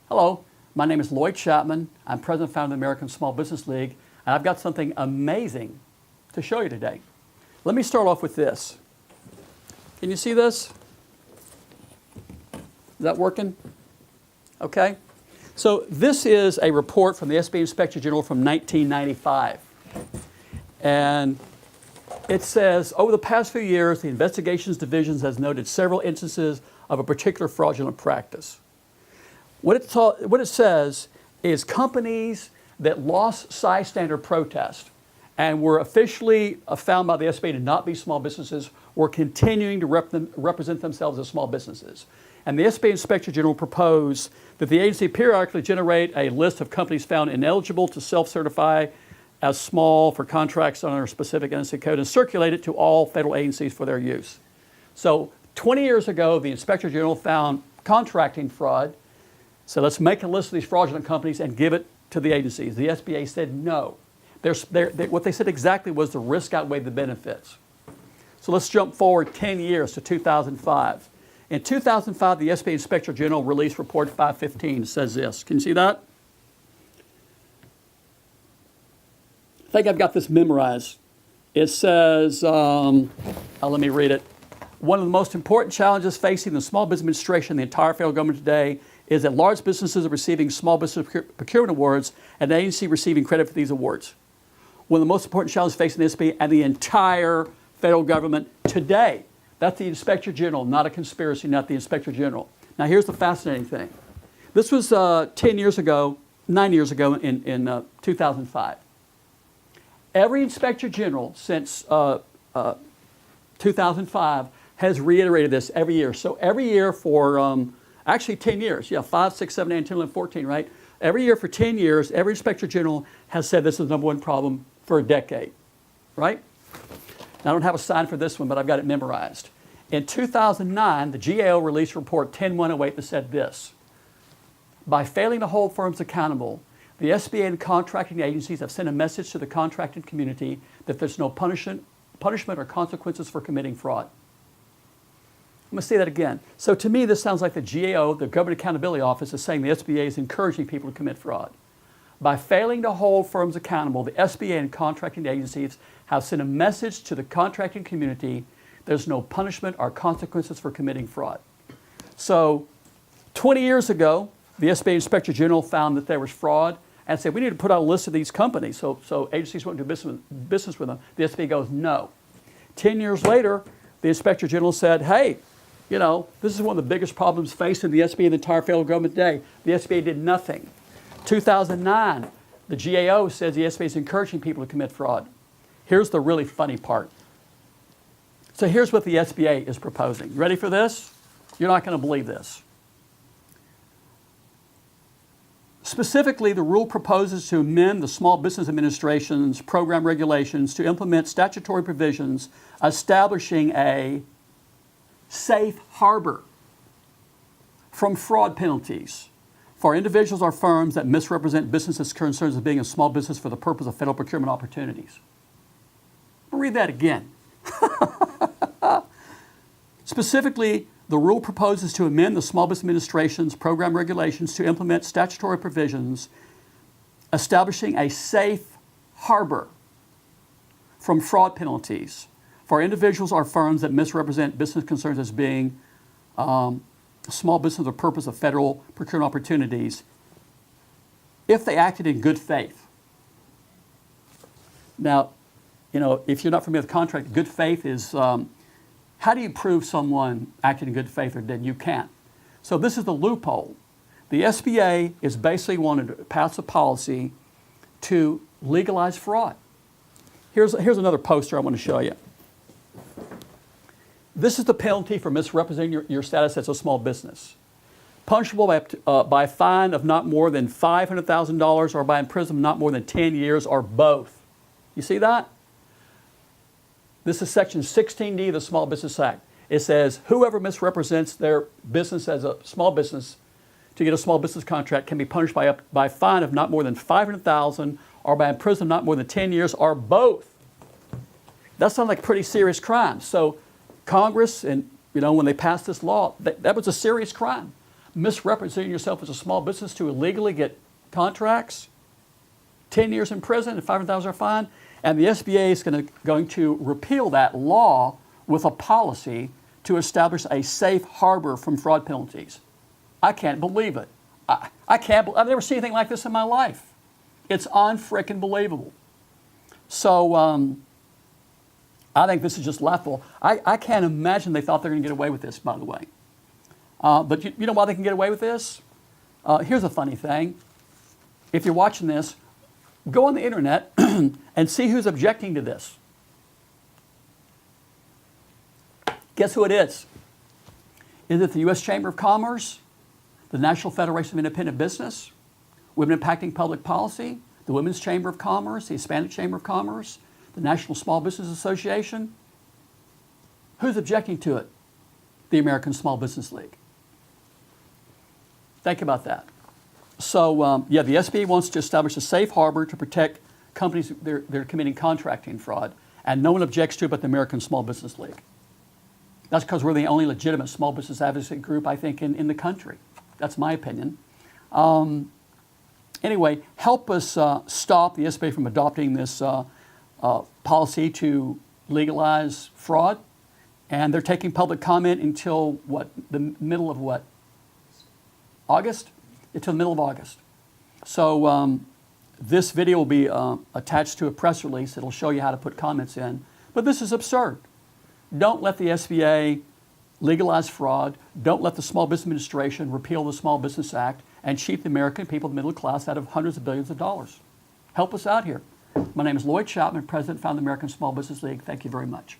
Hello, my name is Lloyd Chapman. I'm president and founder of the American Small Business League, and I've got something amazing to show you today. Let me start off with this. Can you see this? Is that working? Okay. So this is a report from the SBA Inspector General from 1995. And it says, over the past few years, the Investigations Division has noted several instances of a particular fraudulent practice. What it says is companies that lost size standard protest and were officially found by the SBA to not be small businesses were continuing to represent themselves as small businesses. And the SBA Inspector General proposed that the agency periodically generate a list of companies found ineligible to self-certify as small for contracts under a specific NSC code and circulate it to all federal agencies for their use. So 20 years ago, the Inspector General found contracting fraud. So let's make a list of these fraudulent companies and give it to the agencies. The SBA said no. What they said exactly was the risk outweighed the benefits. So let's jump forward 10 years to 2005. In 2005, the SBA Inspector General released Report 515. It says this. Can you see that? I think I've got this memorized. It says, let me read it. One of the most important challenges facing the small business administration and the entire federal government today is that large businesses are receiving small business procurement awards and the agency receiving credit for these awards. One of the most important challenges facing the SBA and the entire federal government today. That's the Inspector General, not a conspiracy, not the Inspector General. Now here's the fascinating thing. This was 9 years ago in 2005. Every Inspector General since 2005 has reiterated this every year. So every year for actually 10 years, 5, 6, 7, 8, 10, 11, 14, right? Every year for 10 years, every Inspector General has said this is the number one problem for a decade, right? Now, I don't have a sign for this one, but I've got it memorized. In 2009, the GAO released Report 10108 that said this: by failing to hold firms accountable, the SBA and contracting agencies have sent a message to the contracting community that there's no punishment or consequences for committing fraud. I'm going to say that again. So to me, this sounds like the GAO, the Government Accountability Office, is saying the SBA is encouraging people to commit fraud. By failing to hold firms accountable, the SBA and contracting agencies have sent a message to the contracting community: there's no punishment or consequences for committing fraud. So 20 years ago, the SBA Inspector General found that there was fraud and said, we need to put out a list of these companies so agencies won't do business with them. The SBA goes, no. 10 years later, the Inspector General said, hey, you know, this is one of the biggest problems facing the SBA and the entire federal government today. The SBA did nothing. 2009, the GAO says the SBA is encouraging people to commit fraud. Here's the really funny part. So here's what the SBA is proposing. Ready for this? You're not going to believe this. Specifically, the rule proposes to amend the Small Business Administration's program regulations to implement statutory provisions establishing a safe harbor from fraud penalties for individuals or firms that misrepresent businesses' concerns as being a small business for the purpose of federal procurement opportunities. I'll read that again. Specifically, the rule proposes to amend the Small Business Administration's program regulations to implement statutory provisions establishing a safe harbor from fraud penalties for individuals or firms that misrepresent business concerns as being small business for the purpose of federal procurement opportunities if they acted in good faith. Now, you know, if you're not familiar with contract, good faith is, how do you prove someone acted in good faith or did? You can't. So this is the loophole. The SBA is basically wanting to pass a policy to legalize fraud. Here's another poster I want to show you. This is the penalty for misrepresenting your status as a small business. Punishable by a fine of not more than $500,000 or by imprisonment not more than 10 years or both. You see that? This is Section 16D of the Small Business Act. It says whoever misrepresents their business as a small business to get a small business contract can be punished by a fine of not more than $500,000 or by imprisonment not more than 10 years or both. That sounds like a pretty serious crime. So Congress, and you know, when they passed this law, that was a serious crime. misrepresenting yourself as a small business to illegally get contracts, 10 years in prison and $500,000 fine. And the SBA is going to repeal that law with a policy to establish a safe harbor from fraud penalties. I can't believe it. I've never seen anything like this in my life. It's unfreaking believable. So I think this is just laughable. I can't imagine they thought they were going to get away with this, by the way. But you know why they can get away with this? Here's a funny thing. If you're watching this, go on the internet and see who's objecting to this. Guess who it is? Is it the U.S. Chamber of Commerce, the National Federation of Independent Business, Women Impacting Public Policy, the Women's Chamber of Commerce, the Hispanic Chamber of Commerce, the National Small Business Association? Who's objecting to it? The American Small Business League. Think about that. So, yeah, the SBA wants to establish a safe harbor to protect companies that are committing contracting fraud, and no one objects to it but the American Small Business League. That's because we're the only legitimate small business advocacy group, I think, in the country. That's my opinion. Anyway, help us stop the SBA from adopting this policy to legalize fraud. And they're taking public comment until what? The middle of what? August? Until the middle of August. So this video will be attached to a press release. It'll show you how to put comments in. But this is absurd. Don't let the SBA legalize fraud. Don't let the Small Business Administration repeal the Small Business Act and cheat the American people, the middle class, out of hundreds of billions of dollars. Help us out here. My name is Lloyd Chapman, President and founder of the American Small Business League. Thank you very much.